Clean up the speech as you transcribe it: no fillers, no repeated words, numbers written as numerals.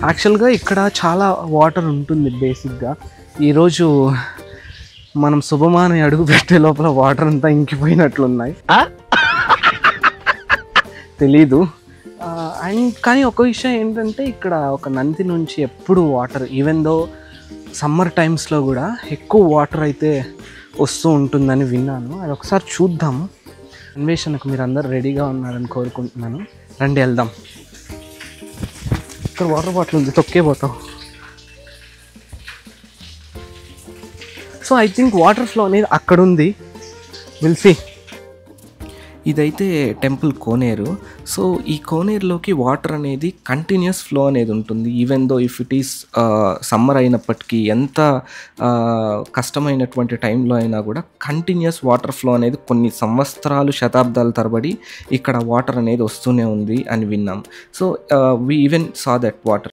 యాక్చువల్గా ఇక్కడ చాలా వాటర్ ఉంటుంది బేసిక్గా. ఈరోజు మనం శుభమాని అడుగు పెట్టే లోపల వాటర్ అంతా ఇంకిపోయినట్లున్నాయి, తెలీదు. అండ్ కానీ ఒక విషయం ఏంటంటే ఇక్కడ ఒక నంది నుంచి ఎప్పుడు వాటర్, ఈవెన్ దో సమ్మర్ టైమ్స్లో కూడా ఎక్కువ వాటర్ అయితే వస్తూ ఉంటుందని విన్నాను. అది ఒకసారి చూద్దాము. అన్వేషణకు మీరు అందరు రెడీగా ఉన్నారని కోరుకుంటున్నాను. రండి వెళ్దాం. ఇక్కడ వాటర్ బాటిల్ ఉంది, తొక్కే పోతాం. So I think water flow అనేది అక్కడ ఉంది. Will see. ఇదైతే టెంపుల్ కోనేరు. సో ఈ కోనేరులోకి వాటర్ అనేది కంటిన్యూస్ ఫ్లో అనేది ఉంటుంది. Even though if it is summer అయినప్పటికీ, ఎంత కష్టమైనటువంటి టైంలో అయినా కూడా కంటిన్యూస్ వాటర్ ఫ్లో అనేది కొన్ని సంవత్సరాలు, శతాబ్దాల తరబడి ఇక్కడ వాటర్ అనేది వస్తూనే ఉంది అని విన్నాం. So we even saw that water.